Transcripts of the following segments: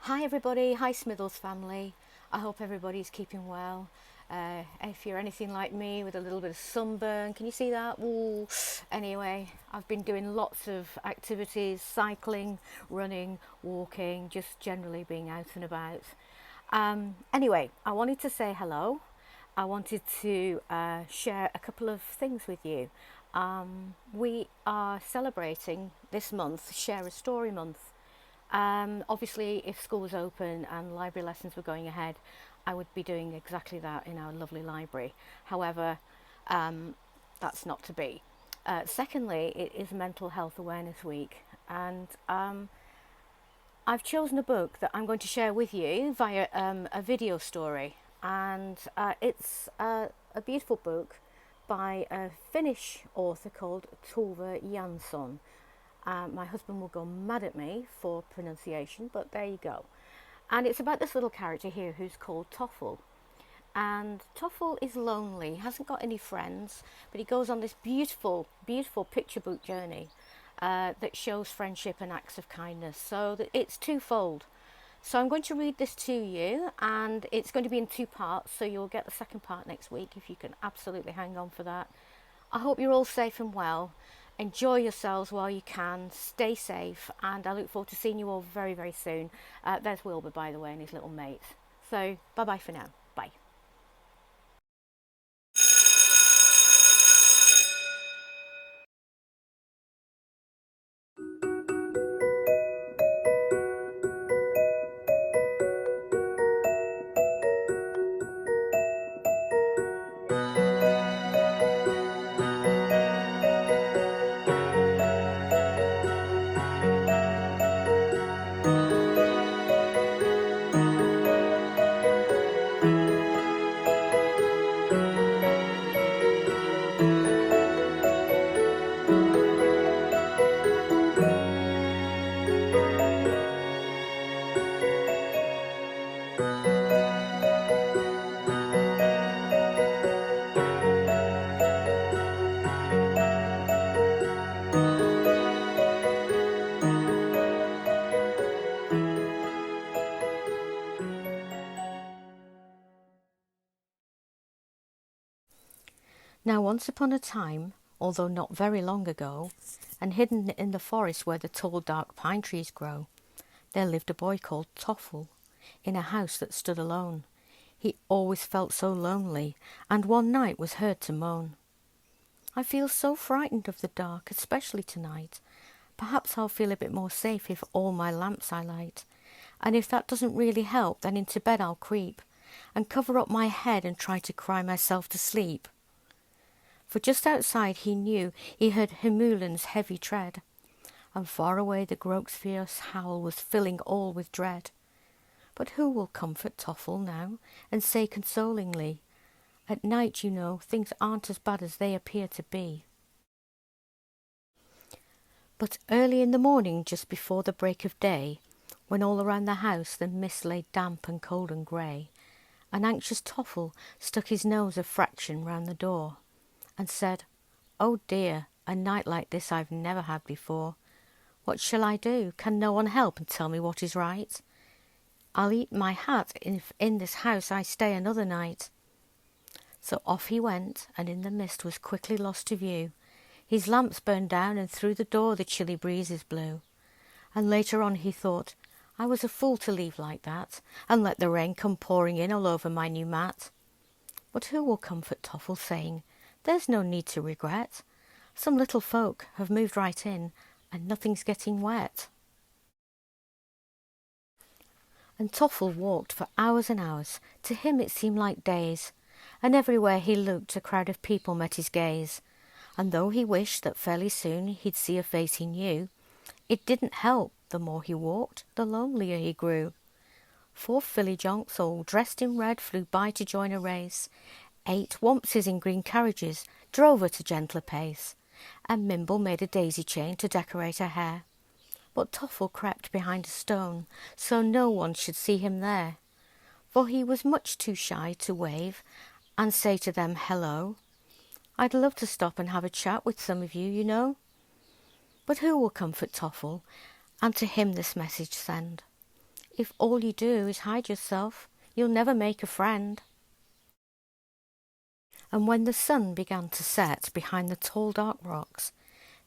Hi everybody, hi Smithills family. I hope everybody's keeping well. If you're anything like me with a little bit of sunburn, can you see that? Ooh. Anyway, I've been doing lots of activities, cycling, running, walking, just generally being out and about. Anyway, I wanted to say hello. I wanted to share a couple of things with you. We are celebrating this month Share a Story Month. Obviously, if school was open and library lessons were going ahead, I would be doing exactly that in our lovely library. However, that's not to be. Secondly, it is Mental Health Awareness Week, and I've chosen a book that I'm going to share with you via a video story, and it's a beautiful book by a Finnish author called Tove Jansson. My husband will go mad at me for pronunciation, but there you go. And it's about this little character here who's called Toffle. And Toffle is lonely, hasn't got any friends, but he goes on this beautiful, beautiful picture book journey that shows friendship and acts of kindness. So that it's twofold. So I'm going to read this to you, and it's going to be in two parts, so you'll get the second part next week if you can absolutely hang on for that. I hope you're all safe and well. Enjoy yourselves while you can, stay safe, and I look forward to seeing you all very, very soon. There's Wilbur, by the way, and his little mates. So, bye-bye for now. Bye. Now, once upon a time, although not very long ago, and hidden in the forest where the tall dark pine trees grow, there lived a boy called Toffle, in a house that stood alone. He always felt so lonely, and one night was heard to moan, "I feel so frightened of the dark, especially tonight. Perhaps I'll feel a bit more safe if all my lamps I light. And if that doesn't really help, then into bed I'll creep, and cover up my head and try to cry myself to sleep." For just outside he knew he heard Himoulin's heavy tread, and far away the Groat's fierce howl was filling all with dread. But who will comfort Toffle now, and say consolingly, "At night, you know, things aren't as bad as they appear to be"? But early in the morning, just before the break of day, when all around the house the mist lay damp and cold and grey, an anxious Toffle stuck his nose a fraction round the door, and said, "Oh dear, a night like this I've never had before. What shall I do? Can no one help and tell me what is right? I'll eat my hat if in this house I stay another night." So off he went, and in the mist was quickly lost to view. His lamps burned down, and through the door the chilly breezes blew. And later on he thought, "I was a fool to leave like that, and let the rain come pouring in all over my new mat." But who will comfort Toffle, saying, "There's no need to regret. Some little folk have moved right in, and nothing's getting wet." And Toffle walked for hours and hours. To him it seemed like days, and everywhere he looked a crowd of people met his gaze. And though he wished that fairly soon he'd see a face he knew, it didn't help. The more he walked, the lonelier he grew. 4 filly jonks, all dressed in red, flew by to join a race. 8 wompses in green carriages drove at a gentler pace, and Mimble made a daisy chain to decorate her hair. But Toffle crept behind a stone, so no one should see him there, for he was much too shy to wave and say to them hello. "I'd love to stop and have a chat with some of you, you know." But who will comfort Toffle, and to him this message send? If all you do is hide yourself, you'll never make a friend. And when the sun began to set behind the tall dark rocks,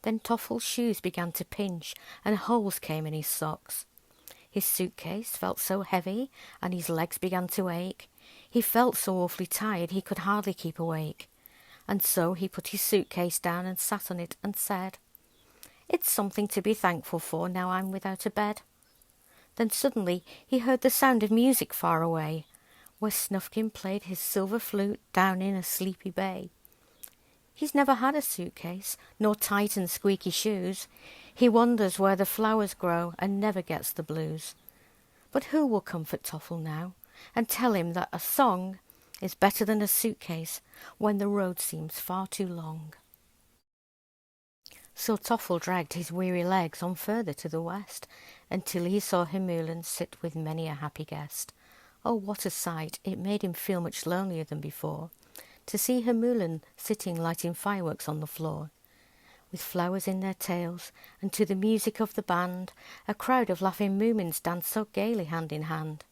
then Toffle's shoes began to pinch and holes came in his socks. His suitcase felt so heavy and his legs began to ache. He felt so awfully tired he could hardly keep awake. And so he put his suitcase down and sat on it and said, "It's something to be thankful for now I'm without a bed." Then suddenly he heard the sound of music far away, where Snufkin played his silver flute down in a sleepy bay. He's never had a suitcase, nor tight and squeaky shoes. He wanders where the flowers grow and never gets the blues. But who will comfort Toffle now and tell him that a song is better than a suitcase when the road seems far too long? So Toffle dragged his weary legs on further to the west, until he saw Moomins sit with many a happy guest. Oh, what a sight! It made him feel much lonelier than before, to see Moomins sitting lighting fireworks on the floor, with flowers in their tails, and to the music of the band, a crowd of laughing Moomins danced so gaily hand in hand,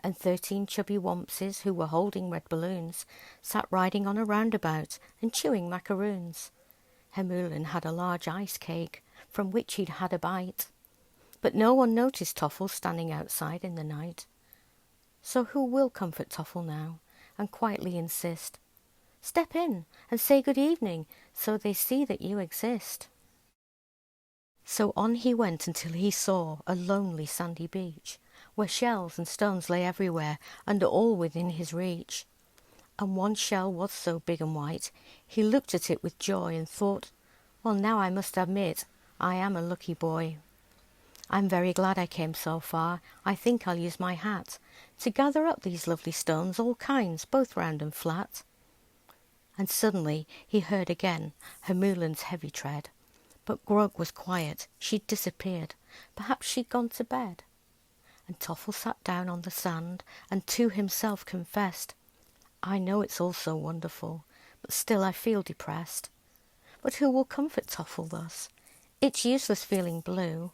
and 13 chubby wompses who were holding red balloons sat riding on a roundabout and chewing macaroons. Moomins had a large ice cake from which he'd had a bite, but no one noticed Toffle standing outside in the night. So who will comfort Toffle now and quietly insist, "Step in and say good evening so they see that you exist"? So on he went until he saw a lonely sandy beach, where shells and stones lay everywhere and all within his reach. And one shell was so big and white, he looked at it with joy and thought, "Well, now I must admit I am a lucky boy. I'm very glad I came so far. I think I'll use my hat to gather up these lovely stones, all kinds, both round and flat." And suddenly he heard again Moomins' heavy tread, but Grug was quiet. She'd disappeared. Perhaps she'd gone to bed. And Toffle sat down on the sand and to himself confessed, "I know it's all so wonderful, but still I feel depressed." But who will comfort Toffle thus? It's useless feeling blue.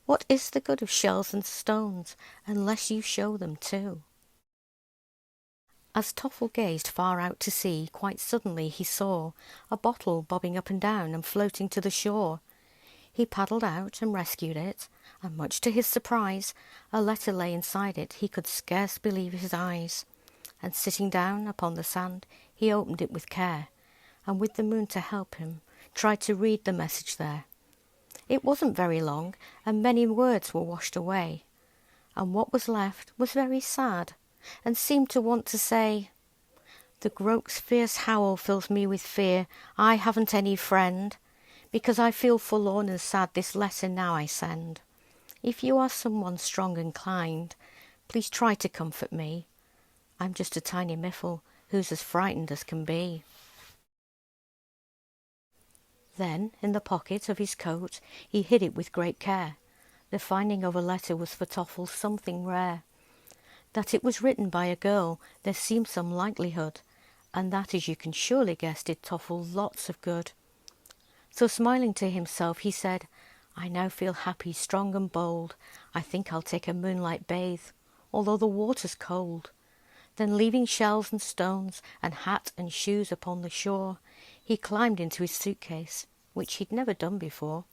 What is the good of shells and stones unless you show them too? As Toffle gazed far out to sea, quite suddenly he saw a bottle bobbing up and down and floating to the shore. He paddled out and rescued it, and much to his surprise, a letter lay inside it. He could scarce believe his eyes, and sitting down upon the sand, he opened it with care, and with the moon to help him, tried to read the message there. It wasn't very long, and many words were washed away, and what was left was very sad, and seemed to want to say, "The Grok's fierce howl fills me with fear. I haven't any friend. Because I feel forlorn and sad, this letter now I send. If you are someone strong and kind, please try to comfort me. I'm just a tiny miffle who's as frightened as can be." Then, in the pocket of his coat, he hid it with great care. The finding of a letter was for Toffle something rare. That it was written by a girl there seemed some likelihood, and that, as you can surely guess, did Toffle lots of good. So smiling to himself, he said, "I now feel happy, strong and bold. I think I'll take a moonlight bathe, although the water's cold." Then leaving shells and stones and hat and shoes upon the shore, he climbed into his suitcase, which he'd never done before,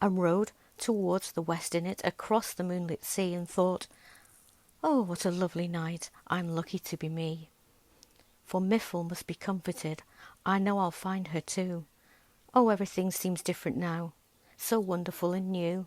and rowed towards the west in it across the moonlit sea, and thought, "Oh, what a lovely night. I'm lucky to be me. For Miffle must be comforted. I know I'll find her too. Oh, everything seems different now, so wonderful and new."